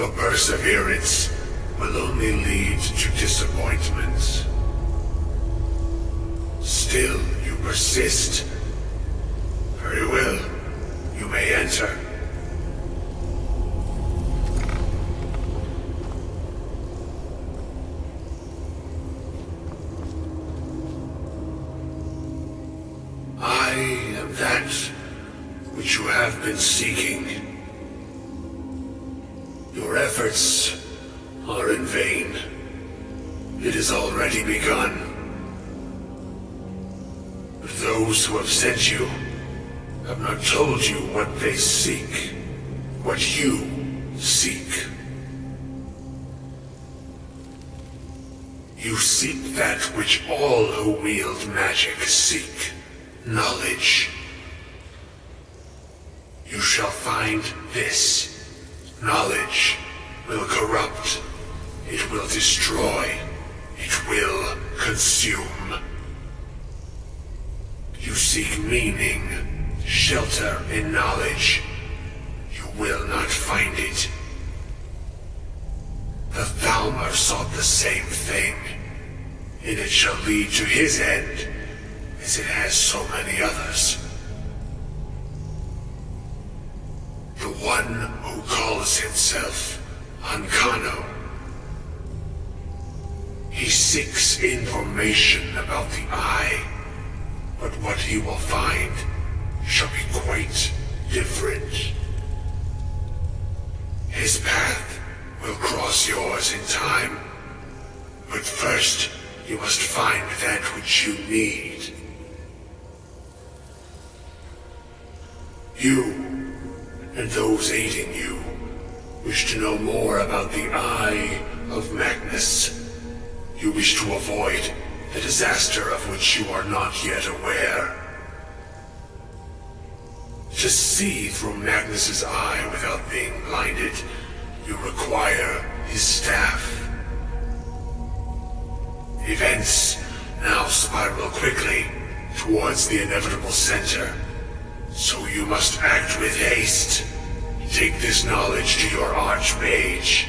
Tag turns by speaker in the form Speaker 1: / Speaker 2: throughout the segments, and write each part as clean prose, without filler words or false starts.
Speaker 1: Your perseverance will only lead to disappointments. Still, you persist. Very well. You may enter. I am that which you have been seeking. Your efforts are in vain. It has already begun. Those who have sent you have not told you what they seek, what you seek. You seek that which all who wield magic seek, knowledge. You shall find this. Knowledge will corrupt. It will destroy. It will consume. You seek meaning, shelter in knowledge. You will not find it. The Thalmor sought the same thing, and it shall lead to his end, as it has so many others. The one who calls himself Ancano. He seeks information about the Eye, but what he will find shall be quite different. His path will cross yours in time, but first you must find that which you need. You and those aiding you wish to know more about the Eye of Magnus. You wish to avoid the disaster of which you are not yet aware. To see through Magnus's eye without being blinded, you require his staff. Events now spiral quickly towards the inevitable center. So you must act with haste. Take this knowledge to your Archmage.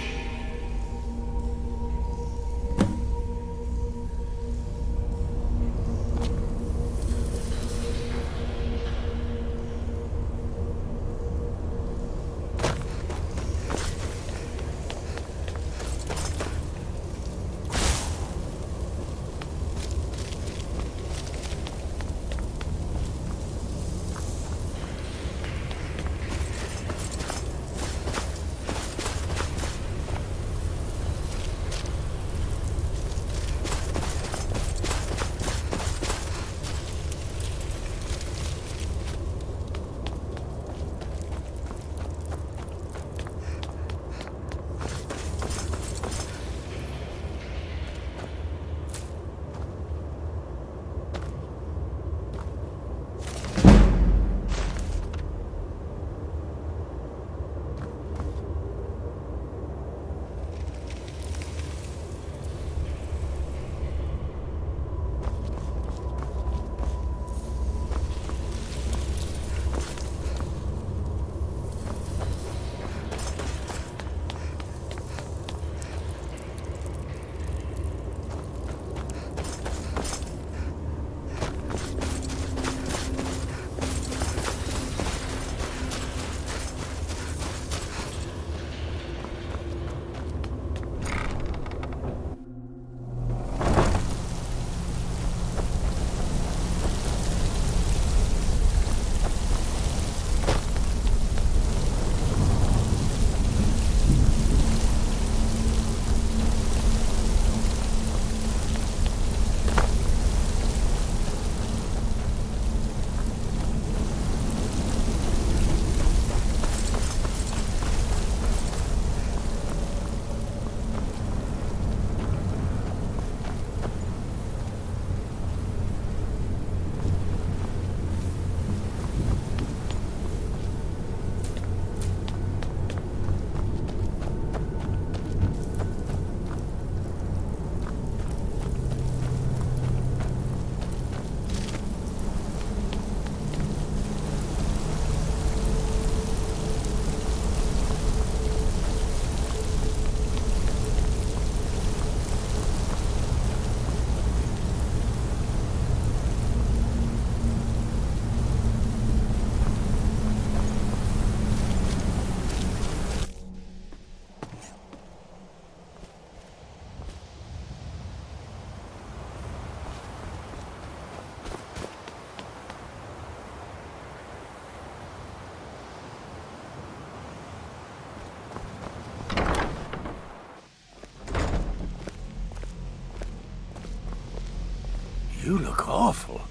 Speaker 2: awful.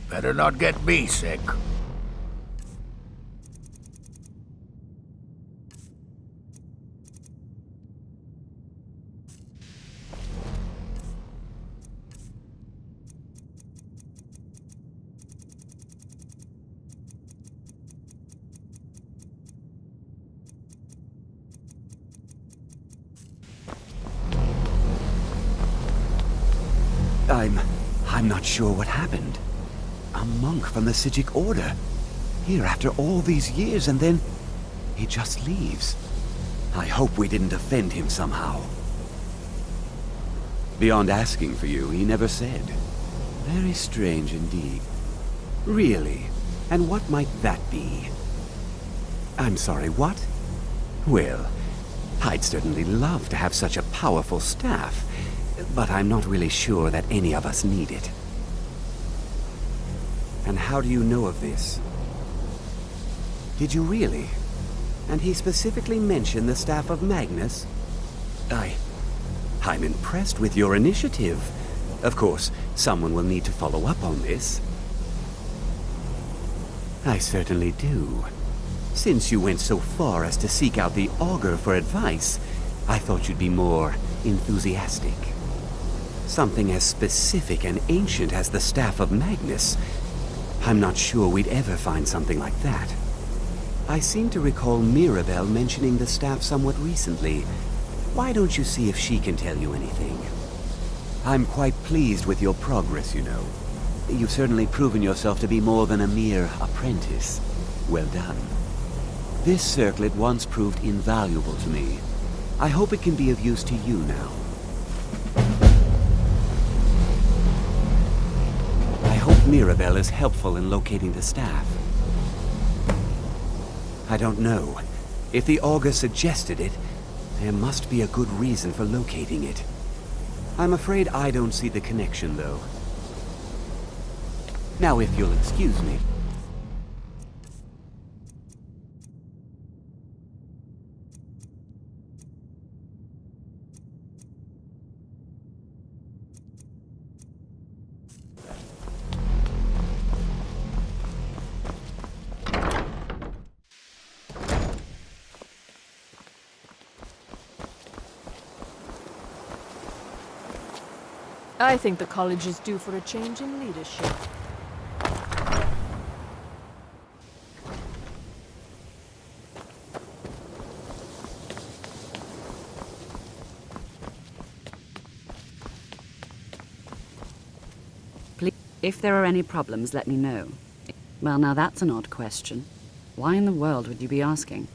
Speaker 2: Better not get me sick.
Speaker 3: I'm not sure what happened. A monk from the Sijic Order. Here after all these years, and then he just leaves. I hope we didn't offend him somehow. Beyond asking for you, he never said. Very strange indeed. Really? And what might that be? I'm sorry, what? Well, I'd certainly love to have such a powerful staff, but I'm not really sure that any of us need it. And how do you know of this? Did you really? And he specifically mentioned the staff of Magnus? I'm impressed with your initiative. Of course, someone will need to follow up on this. I certainly do. Since you went so far as to seek out the Augur for advice, I thought you'd be more enthusiastic. Something as specific and ancient as the staff of Magnus. I'm not sure we'd ever find something like that. I seem to recall Mirabelle mentioning the staff somewhat recently. Why don't you see if she can tell you anything? I'm quite pleased with your progress, you know. You've certainly proven yourself to be more than a mere apprentice. Well done. This circlet once proved invaluable to me. I hope it can be of use to you now. Mirabelle is helpful in locating the staff. I don't know. If the Augur suggested it, there must be a good reason for locating it. I'm afraid I don't see the connection, though. Now, if you'll excuse me.
Speaker 4: I think the college is due for a change in leadership.
Speaker 5: Please, if there are any problems, let me know. Well, now that's an odd question. Why in the world would you be asking?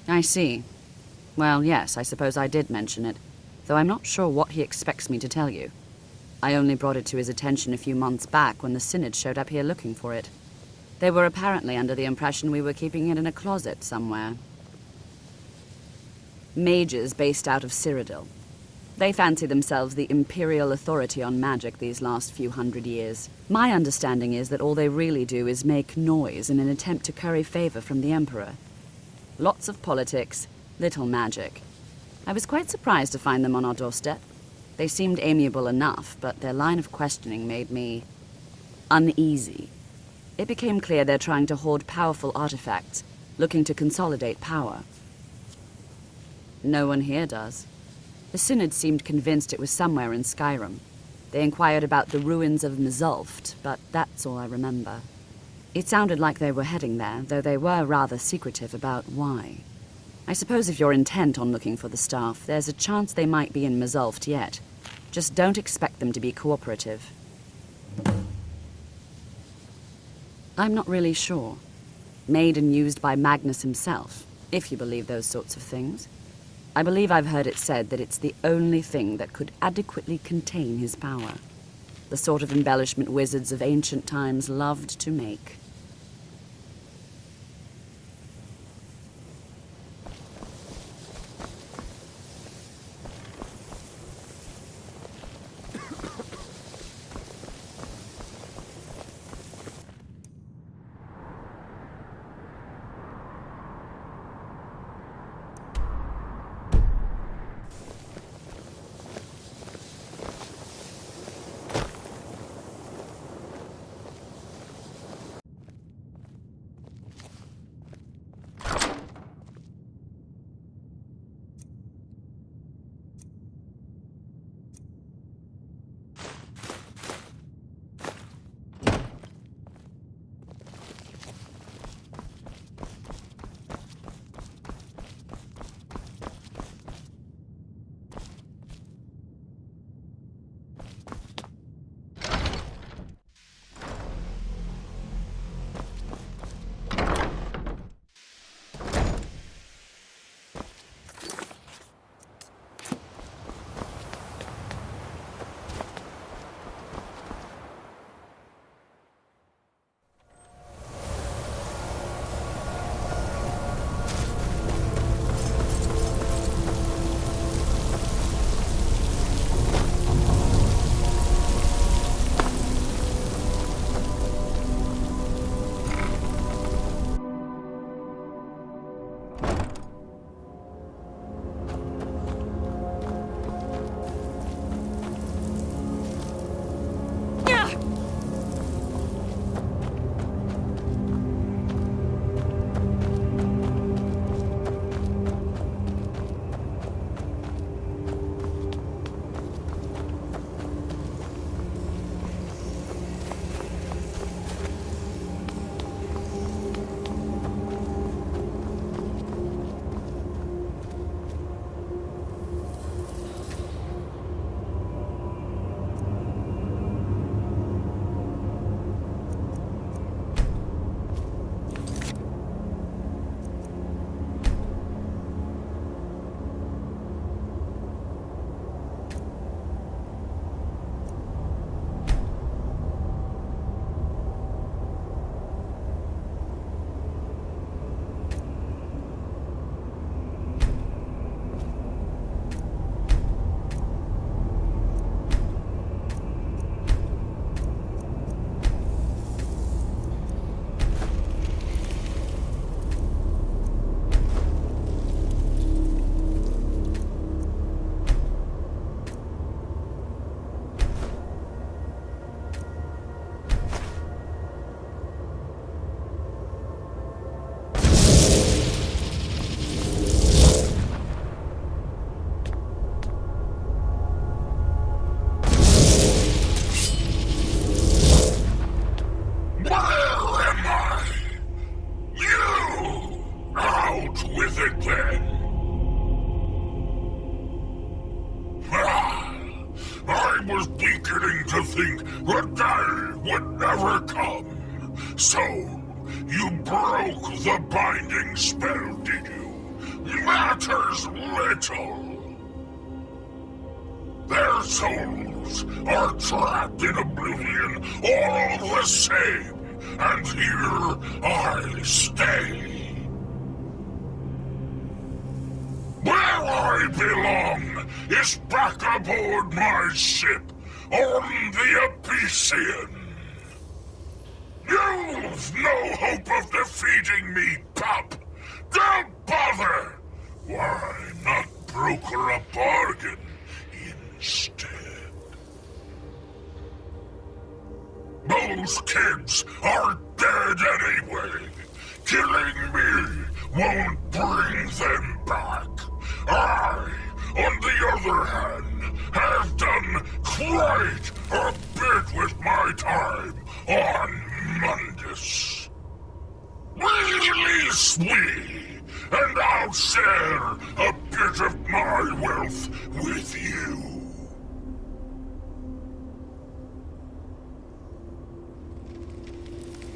Speaker 5: I see. Well, yes, I suppose I did mention it, though I'm not sure what he expects me to tell you. I only brought it to his attention a few months back when the Synod showed up here looking for it. They were apparently under the impression we were keeping it in a closet somewhere. Mages based out of Cyrodiil. They fancy themselves the imperial authority on magic these last few hundred years. My understanding is that all they really do is make noise in an attempt to curry favor from the Emperor. Lots of politics, little magic. I was quite surprised to find them on our doorstep. They seemed amiable enough, but their line of questioning made me uneasy. It became clear they're trying to hoard powerful artifacts, looking to consolidate power. No one here does. The Synod seemed convinced it was somewhere in Skyrim. They inquired about the ruins of Mzulft, but that's all I remember. It sounded like they were heading there, though they were rather secretive about why. I suppose if you're intent on looking for the staff, there's a chance they might be in Mzulft yet. Just don't expect them to be cooperative. I'm not really sure. Made and used by Magnus himself, if you believe those sorts of things. I believe I've heard it said that it's the only thing that could adequately contain his power. The sort of embellishment wizards of ancient times loved to make.
Speaker 1: So, you broke the binding spell, did you? Matters little. Their souls are trapped in oblivion all the same, and here I stay. Where I belong is back aboard my ship on the Epician. You've no hope of defeating me, pup. Don't bother. Why not broker a bargain instead? Those kids are dead anyway. Killing me won't bring them back. I, on the other hand, have done quite a bit with my time on Mundus. Release me, and I'll share a bit of my wealth with you.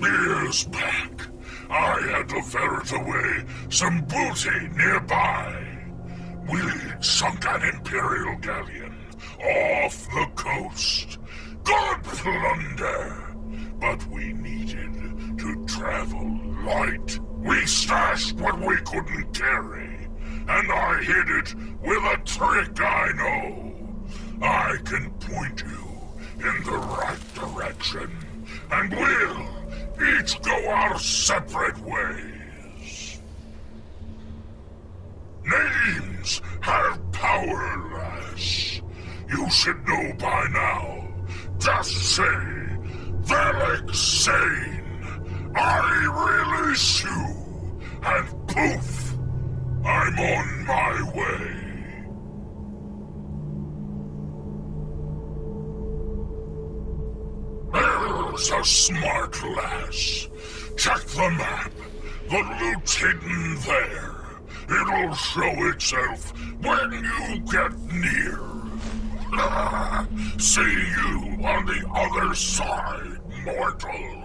Speaker 1: Years back, I had to ferret away some booty nearby. We'd sunk an Imperial galleon off the coast. Good plunder, but we needed to travel light. We stashed what we couldn't carry, and I hid it with a trick I know. I can point you in the right direction, and we'll each go our separate ways. Names have power, lass. You should know by now. Just say, Velik Sane. I release you, and poof, I'm on my way. There's a smart lass. Check the map. The loot's hidden there. It'll show itself when you get near. See you on the other side, mortal.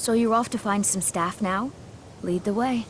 Speaker 6: So you're off to find some staff now? Lead the way.